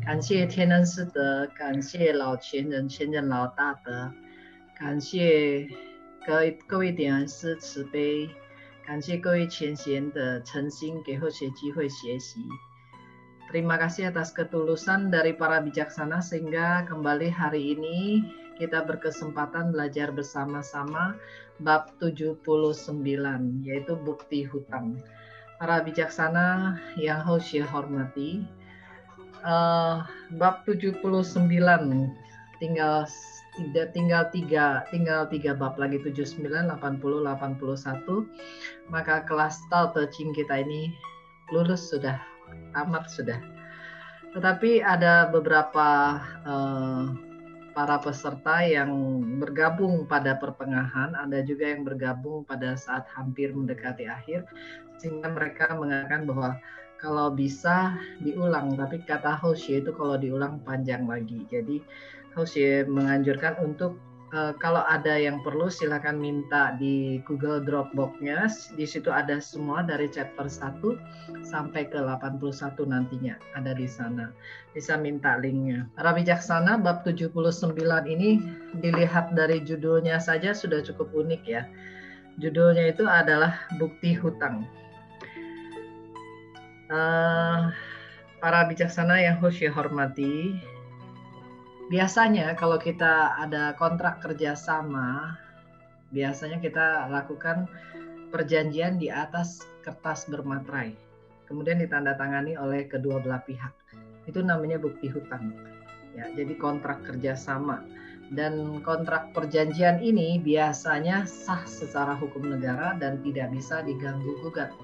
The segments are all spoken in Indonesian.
感谢天恩师德，感谢老前人、前人老大德，感谢各位点恩师慈悲，感谢各位前贤的诚心给后学机会学习。Terima kasih atas ketulusan dari para bijaksana sehingga kembali hari ini kita berkesempatan belajar bersama-sama bab 79 yaitu bukti hutang. Para bijaksana yang Hoshe hormati, bab 79 tinggal tiga bab lagi, 79, 80, 81. Maka kelas Tao Te Ching kita ini lulus sudah, tamat sudah. Tetapi ada beberapa para peserta yang bergabung pada pertengahan, ada juga yang bergabung pada saat hampir mendekati akhir, sehingga mereka mengatakan bahwa kalau bisa diulang, tapi kata Hoshe itu kalau diulang panjang lagi. Jadi Hoshe menganjurkan untuk kalau ada yang perlu silakan minta di Google Dropbox-nya. Di situ ada semua dari chapter 1 sampai ke 81 nantinya ada di sana. Bisa minta linknya. Para bijaksana bab 79 ini dilihat dari judulnya saja sudah cukup unik ya. Judulnya itu adalah bukti hutang. Para bijaksana yang Hoshe hormati, biasanya kalau kita ada kontrak kerjasama, biasanya kita lakukan perjanjian di atas kertas bermaterai, kemudian ditandatangani oleh kedua belah pihak. Itu namanya bukti hutang. Ya, jadi kontrak kerjasama. Dan kontrak perjanjian ini biasanya sah secara hukum negara dan tidak bisa diganggu gugat.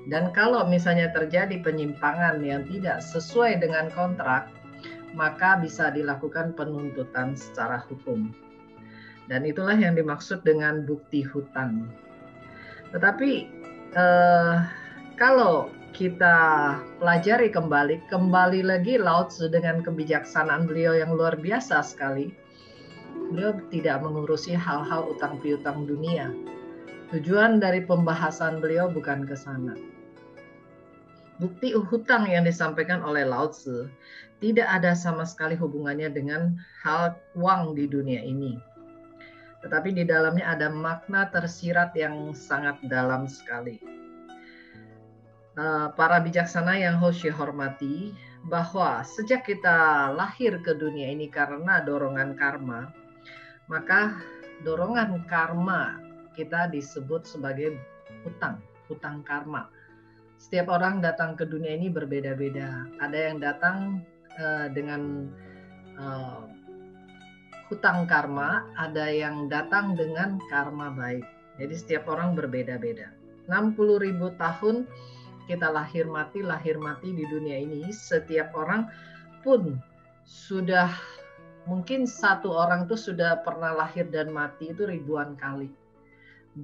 Dan kalau misalnya terjadi penyimpangan yang tidak sesuai dengan kontrak, maka bisa dilakukan penuntutan secara hukum. Dan itulah yang dimaksud dengan bukti hutang. Tetapi kalau kita pelajari kembali lagi Lao Tzu dengan kebijaksanaan beliau yang luar biasa sekali. Beliau tidak mengurusi hal-hal utang piutang dunia. Tujuan dari pembahasan beliau bukan ke sana. Bukti hutang yang disampaikan oleh Lao Tzu tidak ada sama sekali hubungannya dengan hal uang di dunia ini. Tetapi di dalamnya ada makna tersirat yang sangat dalam sekali. Para bijaksana yang Hoshe hormati, bahwa sejak kita lahir ke dunia ini karena dorongan karma, maka dorongan karma kita disebut sebagai hutang karma. Setiap orang datang ke dunia ini berbeda-beda. Ada yang datang dengan hutang karma, ada yang datang dengan karma baik. Jadi setiap orang berbeda-beda. 60.000 tahun kita lahir mati di dunia ini. Setiap orang pun sudah, mungkin satu orang tuh sudah pernah lahir dan mati itu ribuan kali.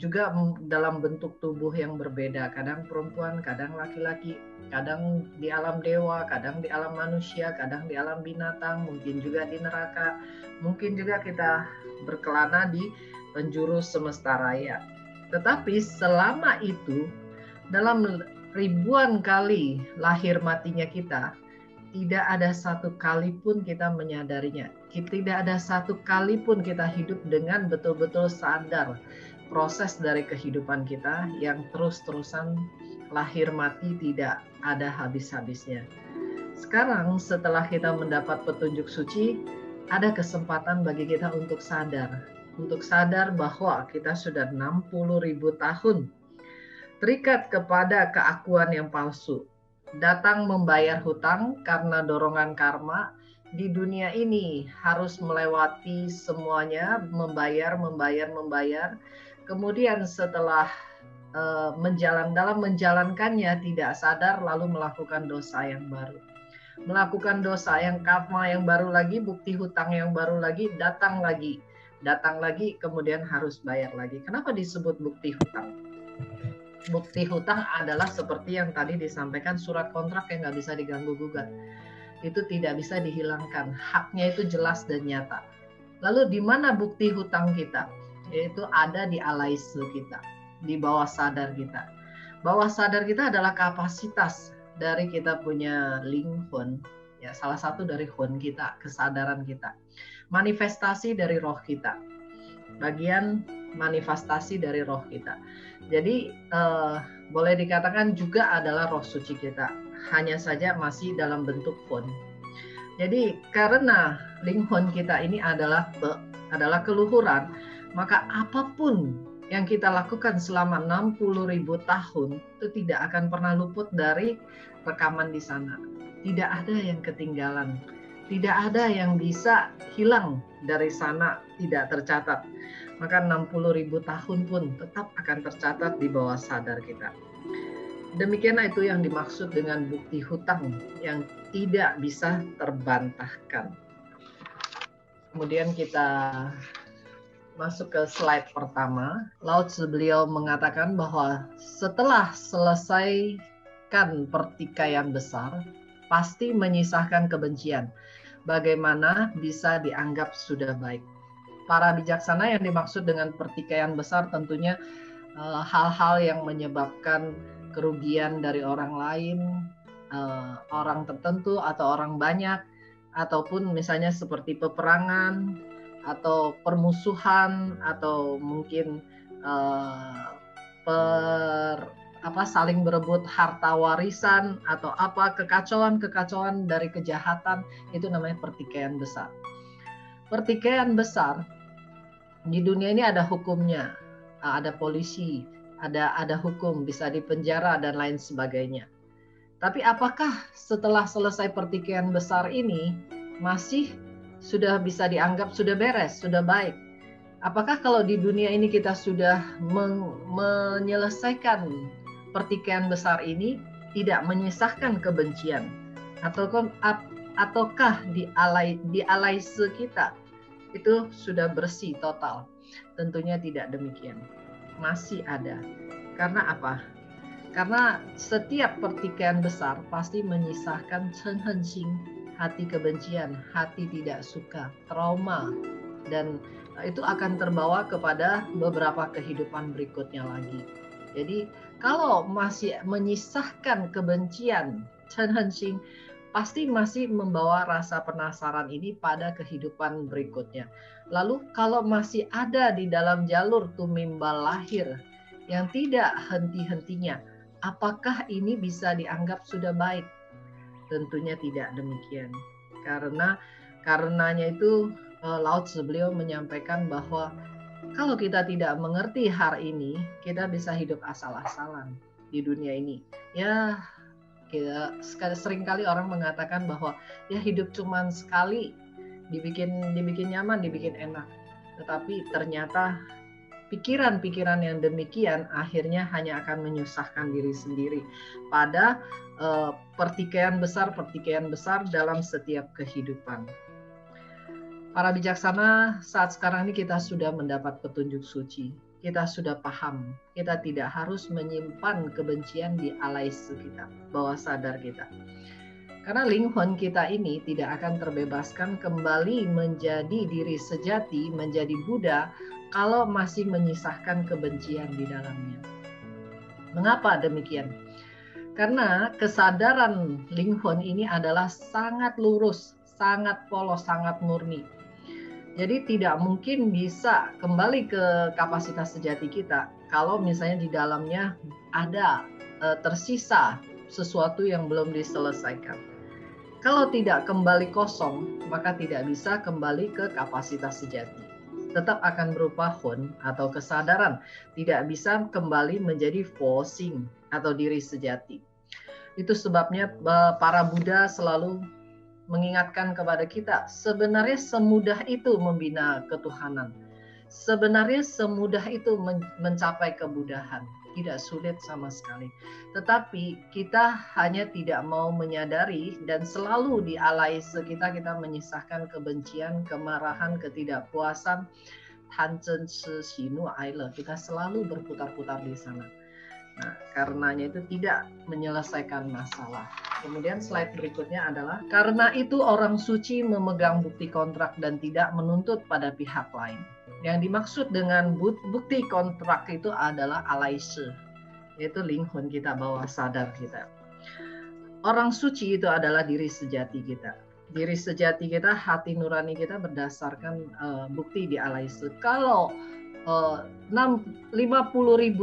Juga dalam bentuk tubuh yang berbeda, kadang perempuan, kadang laki-laki, kadang di alam dewa, kadang di alam manusia, kadang di alam binatang, mungkin juga di neraka, mungkin juga kita berkelana di penjuru semesta raya. Tetapi selama itu, dalam ribuan kali lahir matinya kita, tidak ada satu kali pun kita menyadarinya. Tidak ada satu kali pun kita hidup dengan betul-betul sadar proses dari kehidupan kita yang terus-terusan lahir mati tidak ada habis-habisnya. Sekarang setelah kita mendapat petunjuk suci, ada kesempatan bagi kita untuk sadar bahwa kita sudah 60.000 tahun terikat kepada keakuan yang palsu. Datang membayar hutang karena dorongan karma. Di dunia ini harus melewati semuanya, membayar. Kemudian setelah dalam menjalankannya tidak sadar lalu melakukan dosa yang baru. Melakukan dosa yang karma yang baru lagi, bukti hutang yang baru lagi, datang lagi, kemudian harus bayar lagi. Kenapa disebut bukti hutang? bukti hutang adalah seperti yang tadi disampaikan, surat kontrak yang nggak bisa diganggu gugat. Itu tidak bisa dihilangkan, haknya itu jelas dan nyata. Lalu di mana bukti hutang kita? Yaitu ada di alaise kita, di bawah sadar kita. Bawah sadar kita adalah kapasitas dari kita punya linghun, ya, salah satu dari hun kita, kesadaran kita. Manifestasi dari roh kita. Bagian manifestasi dari roh kita. Jadi boleh dikatakan juga adalah roh suci kita, hanya saja masih dalam bentuk hun. Jadi karena linghun kita ini adalah keluhuran, maka apapun yang kita lakukan selama 60.000 tahun itu tidak akan pernah luput dari rekaman di sana. Tidak ada yang ketinggalan, tidak ada yang bisa hilang dari sana tidak tercatat. Maka 60.000 tahun pun tetap akan tercatat di bawah sadar kita. Demikianlah itu yang dimaksud dengan bukti hutang yang tidak bisa terbantahkan. Kemudian kita masuk ke slide pertama. Lao Tzu beliau mengatakan bahwa setelah selesaikan pertikaian besar, pasti menyisakan kebencian. Bagaimana bisa dianggap sudah baik? Para bijaksana yang dimaksud dengan pertikaian besar tentunya hal-hal yang menyebabkan kerugian dari orang lain, orang tertentu atau orang banyak, ataupun misalnya seperti peperangan atau permusuhan atau mungkin saling berebut harta warisan atau apa kekacauan dari kejahatan, itu namanya pertikaian besar. Pertikaian besar di dunia ini ada hukumnya, ada polisi, ada hukum, bisa dipenjara dan lain sebagainya. Tapi apakah setelah selesai pertikaian besar ini masih sudah bisa dianggap sudah beres, sudah baik? Apakah kalau di dunia ini kita sudah menyelesaikan pertikaian besar ini tidak menyisahkan kebencian? Ataukah di alaise kita itu sudah bersih total? Tentunya tidak demikian. Masih ada. Karena apa? Karena setiap pertikaian besar pasti menyisahkan chen-hen-xing, hati kebencian, hati tidak suka, trauma, dan itu akan terbawa kepada beberapa kehidupan berikutnya lagi. Jadi kalau masih menyisahkan kebencian, chen-hen-xing, pasti masih membawa rasa penasaran ini pada kehidupan berikutnya. Lalu kalau masih ada di dalam jalur tumimbal lahir yang tidak henti-hentinya, apakah ini bisa dianggap sudah baik? Tentunya tidak demikian. Karenanya itu Lao Tzu beliau menyampaikan bahwa kalau kita tidak mengerti hal ini, kita bisa hidup asal-asalan di dunia ini. Ya, seringkali orang mengatakan bahwa ya hidup cuma sekali, dibikin nyaman, dibikin enak. Tetapi ternyata pikiran-pikiran yang demikian akhirnya hanya akan menyusahkan diri sendiri pada pertikaian besar dalam setiap kehidupan. Para bijaksana, saat sekarang ini kita sudah mendapat petunjuk suci. Kita sudah paham, kita tidak harus menyimpan kebencian di alaise kita, bawah sadar kita. Karena linghun kita ini tidak akan terbebaskan kembali menjadi diri sejati, menjadi Buddha, kalau masih menyisahkan kebencian di dalamnya. Mengapa demikian? Karena kesadaran linghun ini adalah sangat lurus, sangat polos, sangat murni. Jadi tidak mungkin bisa kembali ke kapasitas sejati kita kalau misalnya di dalamnya ada tersisa sesuatu yang belum diselesaikan. Kalau tidak kembali kosong, maka tidak bisa kembali ke kapasitas sejati. Tetap akan berupa hun atau kesadaran, tidak bisa kembali menjadi forcing atau diri sejati. Itu sebabnya para Buddha selalu mengingatkan kepada kita, sebenarnya semudah itu membina ketuhanan. Sebenarnya semudah itu mencapai kebudahan. Tidak sulit sama sekali. Tetapi kita hanya tidak mau menyadari dan selalu di alaise kita menyisahkan kebencian, kemarahan, ketidakpuasan, tanzen shi nu aile. Kita selalu berputar-putar di sana. Nah, karenanya itu tidak menyelesaikan masalah. Kemudian slide berikutnya adalah karena itu orang suci memegang bukti kontrak dan tidak menuntut pada pihak lain. Yang dimaksud dengan bukti kontrak itu adalah alaise, yaitu linghun kita, bawah sadar kita. Orang suci itu adalah diri sejati kita. Diri sejati kita, hati nurani kita berdasarkan bukti di alaise. Kalau 50.000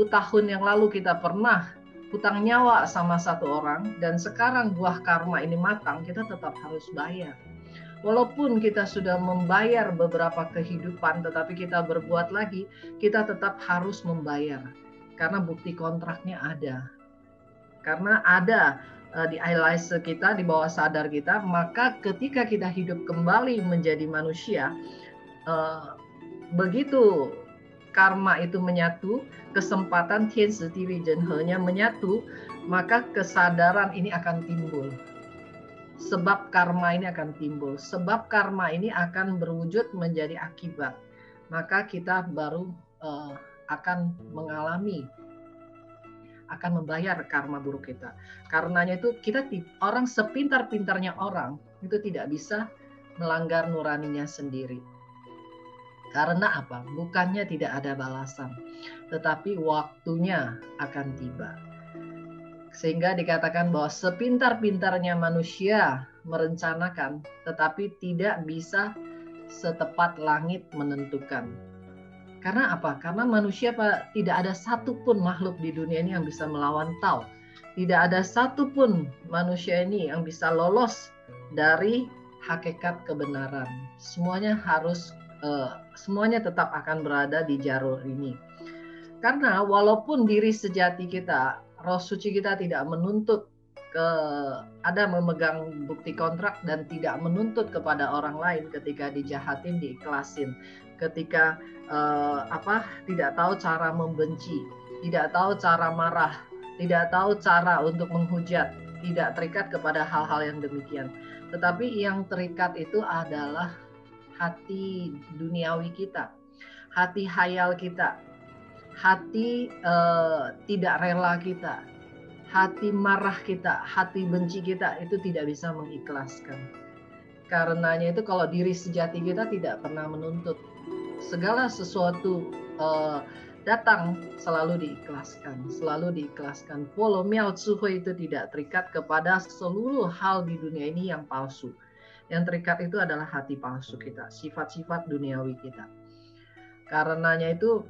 tahun yang lalu kita pernah hutang nyawa sama satu orang dan sekarang buah karma ini matang, kita tetap harus bayar. Walaupun kita sudah membayar beberapa kehidupan, tetapi kita berbuat lagi, kita tetap harus membayar karena bukti kontraknya ada. Karena ada di alaise kita, di bawah sadar kita, maka ketika kita hidup kembali menjadi manusia, begitu karma itu menyatu, kesempatan tianzi tiri jenhe-nya menyatu, maka kesadaran ini akan timbul. Sebab karma ini akan timbul. Sebab karma ini akan berwujud menjadi akibat. Maka kita baru akan mengalami, akan membayar karma buruk kita. Karenanya itu kita, orang sepintar-pintarnya orang itu tidak bisa melanggar nuraninya sendiri. Karena apa? Bukannya tidak ada balasan, tetapi waktunya akan tiba. Sehingga dikatakan bahwa sepintar-pintarnya manusia merencanakan, tetapi tidak bisa setepat langit menentukan. Karena apa? Karena manusia tidak ada satupun makhluk di dunia ini yang bisa melawan Tao. Tidak ada satupun manusia ini yang bisa lolos dari hakikat kebenaran. Semuanya tetap akan berada di jalur ini. Karena walaupun diri sejati kita, roh suci kita tidak menuntut ada memegang bukti kontrak dan tidak menuntut kepada orang lain ketika dijahatin, diikhlasin, ketika tidak tahu cara membenci, tidak tahu cara marah, tidak tahu cara untuk menghujat, tidak terikat kepada hal-hal yang demikian. Tetapi yang terikat itu adalah hati duniawi kita, hati hayal kita, hati tidak rela kita, hati marah kita, hati benci kita, itu tidak bisa mengikhlaskan. Karenanya itu kalau diri sejati kita tidak pernah menuntut, segala sesuatu datang selalu diikhlaskan, selalu diikhlaskan. Polo miao tsuhui itu tidak terikat kepada seluruh hal di dunia ini yang palsu. Yang terikat itu adalah hati palsu kita, sifat-sifat duniawi kita. Karenanya itu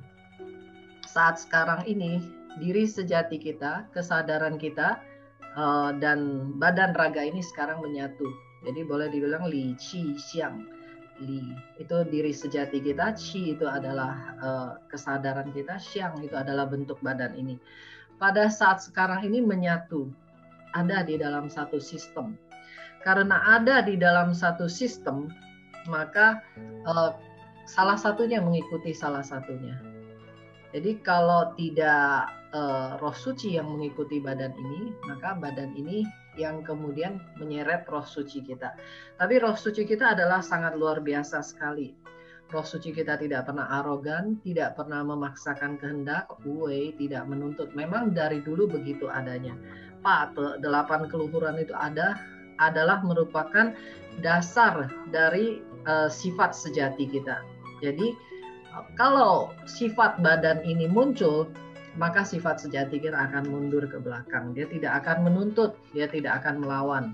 saat sekarang ini diri sejati kita, kesadaran kita, dan badan raga ini sekarang menyatu. Jadi boleh dibilang li, qi, xiang. Li itu diri sejati kita, qi itu adalah kesadaran kita, xiang itu adalah bentuk badan ini. Pada saat sekarang ini menyatu, ada di dalam satu sistem. Karena ada di dalam satu sistem, maka salah satunya mengikuti salah satunya. Jadi kalau tidak roh suci yang mengikuti badan ini, maka badan ini yang kemudian menyeret roh suci kita. Tapi roh suci kita adalah sangat luar biasa sekali. Roh suci kita tidak pernah arogan, tidak pernah memaksakan kehendak, tidak menuntut. Memang dari dulu begitu adanya. 8 keluhuran itu adalah merupakan dasar dari sifat sejati kita. Jadi kalau sifat badan ini muncul, maka sifat sejati kita akan mundur ke belakang. Dia tidak akan menuntut, dia tidak akan melawan,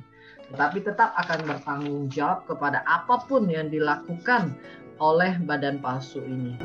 tetapi tetap akan bertanggung jawab kepada apapun yang dilakukan oleh badan palsu ini.